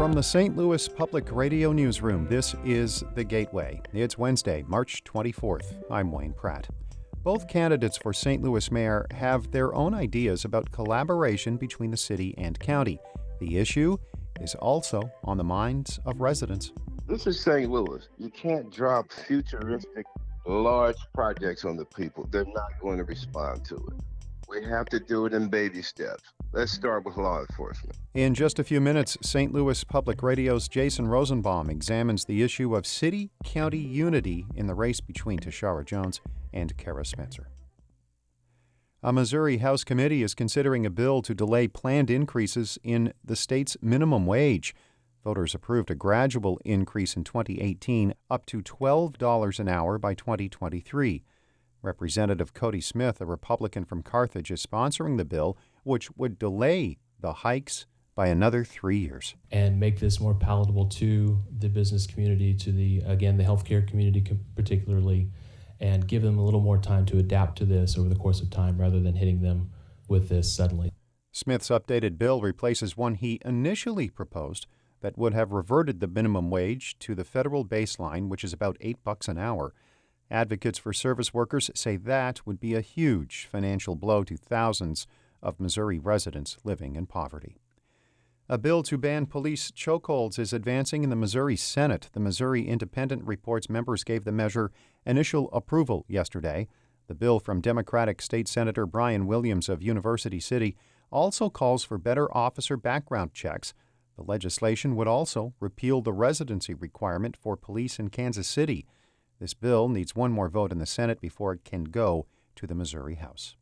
From the St. Louis Public Radio Newsroom, this is The Gateway. It's Wednesday, March 24th. I'm Wayne Pratt. Both candidates for St. Louis mayor have their own ideas about collaboration between the city and county. The issue is also on the minds of residents. This is St. Louis. You can't drop futuristic, large projects on the people. They're not going to respond to it. We have to do it in baby steps. Let's start with law enforcement. In just a few minutes, St. Louis Public Radio's Jason Rosenbaum examines the issue of city-county unity in the race between Tishaura Jones and Cara Spencer. A Missouri House committee is considering a bill to delay planned increases in the state's minimum wage. Voters approved a gradual increase in 2018 up to $12 an hour by 2023. Representative Cody Smith, a Republican from Carthage, is sponsoring the bill, which would delay the hikes by another 3 years. And make this more palatable to the business community, to the healthcare community particularly, and give them a little more time to adapt to this over the course of time rather than hitting them with this suddenly. Smith's updated bill replaces one he initially proposed that would have reverted the minimum wage to the federal baseline, which is about $8 an hour. Advocates for service workers say that would be a huge financial blow to thousands of Missouri residents living in poverty. A bill to ban police chokeholds is advancing in the Missouri Senate. The Missouri Independent reports members gave the measure initial approval yesterday. The bill from Democratic State Senator Brian Williams of University City also calls for better officer background checks. The legislation would also repeal the residency requirement for police in Kansas City. This bill needs one more vote in the Senate before it can go to the Missouri House.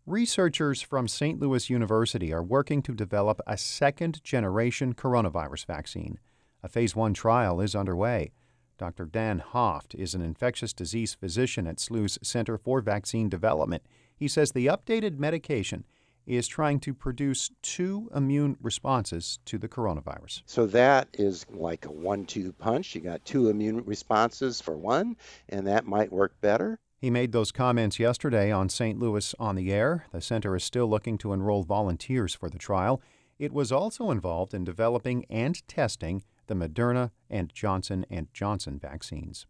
Researchers from St. Louis University are working to develop a second-generation coronavirus vaccine. A Phase 1 trial is underway. Dr. Dan Hoft is an infectious disease physician at SLU's Center for Vaccine Development. He says the updated medication is trying to produce two immune responses to the coronavirus. So that is like a 1-2 punch. You got two immune responses for one, and that might work better. He made those comments yesterday on St. Louis on the Air. The center is still looking to enroll volunteers for the trial. It was also involved in developing and testing the Moderna and Johnson & Johnson vaccines.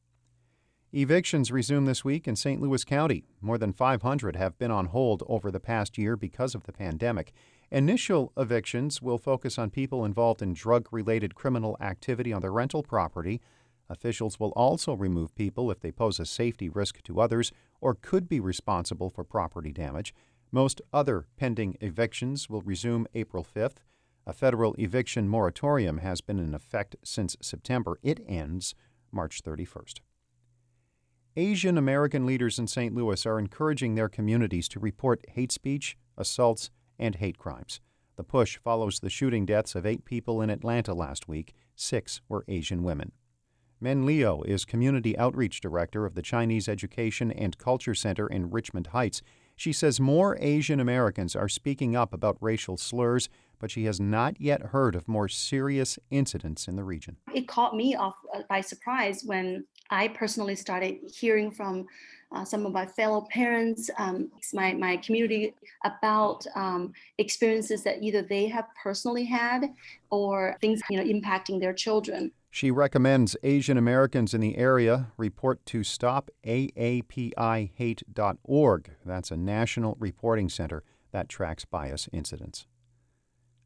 Evictions resume this week in St. Louis County. More than 500 have been on hold over the past year because of the pandemic. Initial evictions will focus on people involved in drug-related criminal activity on their rental property. Officials will also remove people if they pose a safety risk to others or could be responsible for property damage. Most other pending evictions will resume April 5th. A federal eviction moratorium has been in effect since September. It ends March 31st. Asian American leaders in St. Louis are encouraging their communities to report hate speech, assaults, and hate crimes. The push follows the shooting deaths of 8 people in Atlanta last week. 6 were Asian women. Men Leo is Community Outreach Director of the Chinese Education and Culture Center in Richmond Heights. She says more Asian Americans are speaking up about racial slurs, but she has not yet heard of more serious incidents in the region. It caught me off by surprise when I personally started hearing from some of my fellow parents, my community, about experiences that either they have personally had or things impacting their children. She recommends Asian Americans in the area report to stopaapihate.org. That's a national reporting center that tracks bias incidents.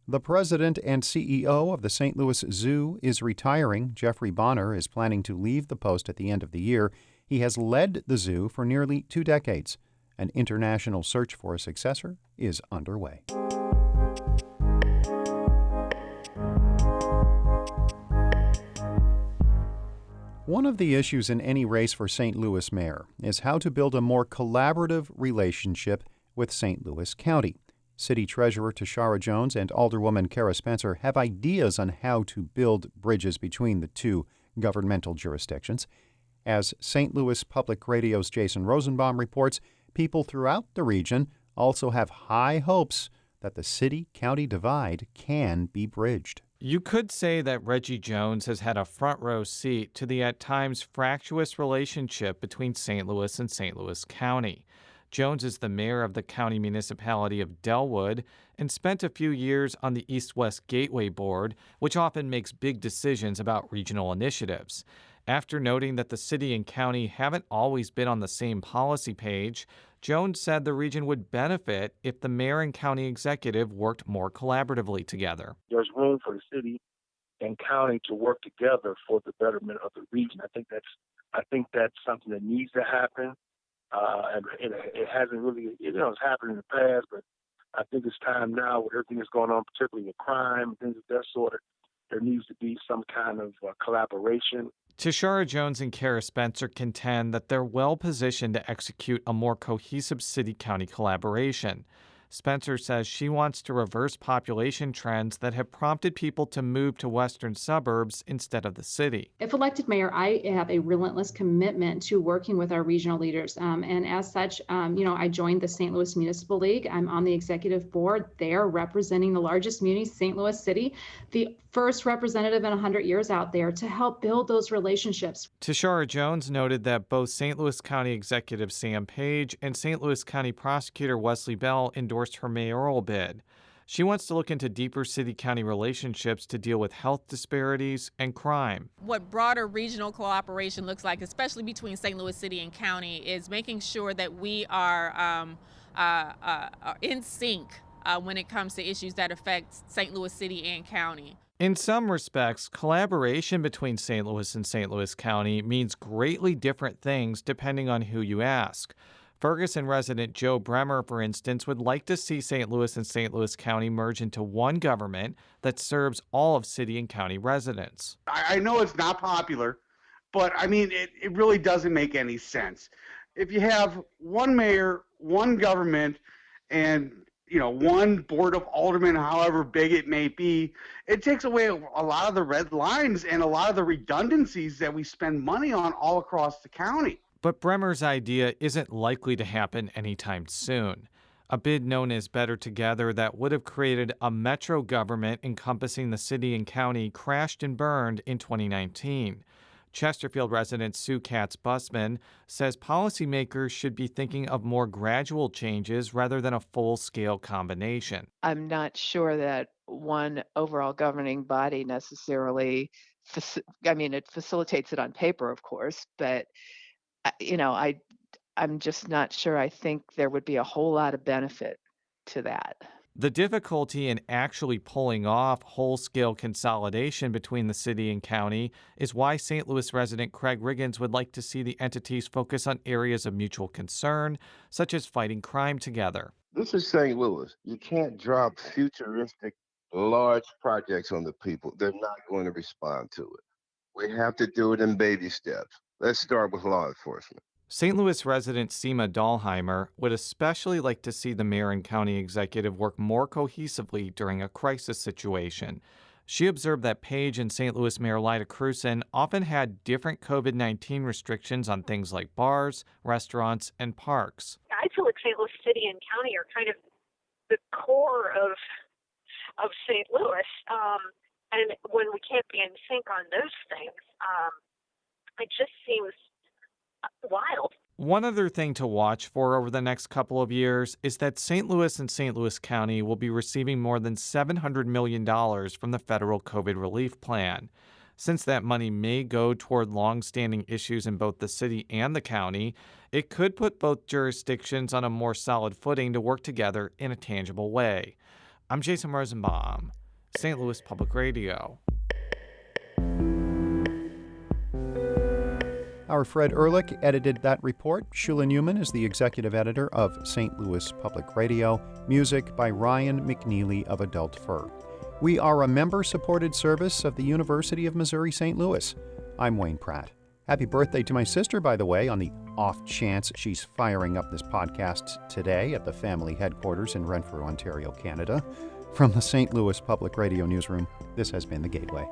The president and CEO of the St. Louis Zoo is retiring. Jeffrey Bonner is planning to leave the post at the end of the year. He has led the zoo for nearly 2 decades. An international search for a successor is underway. One of the issues in any race for St. Louis mayor is how to build a more collaborative relationship with St. Louis County. City Treasurer Tishaura Jones and Alderwoman Cara Spencer have ideas on how to build bridges between the two governmental jurisdictions. As St. Louis Public Radio's Jason Rosenbaum reports, people throughout the region also have high hopes that the city-county divide can be bridged. You could say that Reggie Jones has had a front-row seat to the at times fractious relationship between St. Louis and St. Louis County. Jones is the mayor of the county municipality of Dellwood and spent a few years on the East-West Gateway Board, which often makes big decisions about regional initiatives. After noting that the city and county haven't always been on the same policy page, Jones said the region would benefit if the mayor and county executive worked more collaboratively together. There's room for the city and county to work together for the betterment of the region. I think that's something that needs to happen. And it hasn't really, it's happened in the past, but I think it's time now with everything that's going on, particularly with crime, things of that sort. There needs to be some kind of collaboration. Tishaura Jones and Cara Spencer contend that they're well positioned to execute a more cohesive city-county collaboration. Spencer says she wants to reverse population trends that have prompted people to move to western suburbs instead of the city. If elected mayor, I have a relentless commitment to working with our regional leaders. And as such, I joined the St. Louis Municipal League. I'm on the executive board there representing the largest community, St. Louis City, the first representative in 100 years out there to help build those relationships. Tishaura Jones noted that both St. Louis County Executive Sam Page and St. Louis County Prosecutor Wesley Bell endorsed her mayoral bid. She wants to look into deeper city-county relationships to deal with health disparities and crime. What broader regional cooperation looks like, especially between St. Louis City and County, is making sure that we are in sync when it comes to issues that affect St. Louis City and County. In some respects, collaboration between St. Louis and St. Louis County means greatly different things depending on who you ask. Ferguson resident Joe Bremer, for instance, would like to see St. Louis and St. Louis County merge into one government that serves all of city and county residents. I know it's not popular, but I mean, it really doesn't make any sense. If you have one mayor, one government, and one board of aldermen, however big it may be, it takes away a lot of the red lines and a lot of the redundancies that we spend money on all across the county. But Bremer's idea isn't likely to happen anytime soon. A bid known as Better Together that would have created a metro government encompassing the city and county crashed and burned in 2019. Chesterfield resident Sue Katz-Busman says policymakers should be thinking of more gradual changes rather than a full-scale combination. I'm not sure that one overall governing body necessarily, it facilitates it on paper, of course, but I'm just not sure. I think there would be a whole lot of benefit to that. The difficulty in actually pulling off whole-scale consolidation between the city and county is why St. Louis resident Craig Riggins would like to see the entities focus on areas of mutual concern, such as fighting crime together. This is St. Louis. You can't drop futuristic, large projects on the people. They're not going to respond to it. We have to do it in baby steps. Let's start with law enforcement. St. Louis resident Seema Dahlheimer would especially like to see the mayor and county executive work more cohesively during a crisis situation. She observed that Page and St. Louis Mayor Lyda Krewson often had different COVID-19 restrictions on things like bars, restaurants, and parks. I feel like St. Louis City and County are kind of the core of St. Louis. And when we can't be in sync on those things, it just seems wild. One other thing to watch for over the next couple of years is that St. Louis and St. Louis County will be receiving more than $700 million from the federal COVID relief plan. Since that money may go toward long-standing issues in both the city and the county, it could put both jurisdictions on a more solid footing to work together in a tangible way. I'm Jason Rosenbaum, St. Louis Public Radio. Our Fred Ehrlich edited that report. Shula Newman is the executive editor of St. Louis Public Radio. Music by Ryan McNeely of Adult Fur. We are a member-supported service of the University of Missouri-St. Louis. I'm Wayne Pratt. Happy birthday to my sister, by the way, on the off chance she's firing up this podcast today at the family headquarters in Renfrew, Ontario, Canada. From the St. Louis Public Radio Newsroom, this has been The Gateway.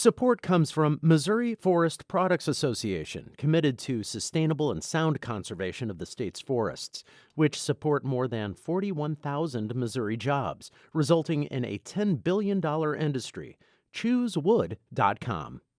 Support comes from Missouri Forest Products Association, committed to sustainable and sound conservation of the state's forests, which support more than 41,000 Missouri jobs, resulting in a $10 billion industry. ChooseWood.com.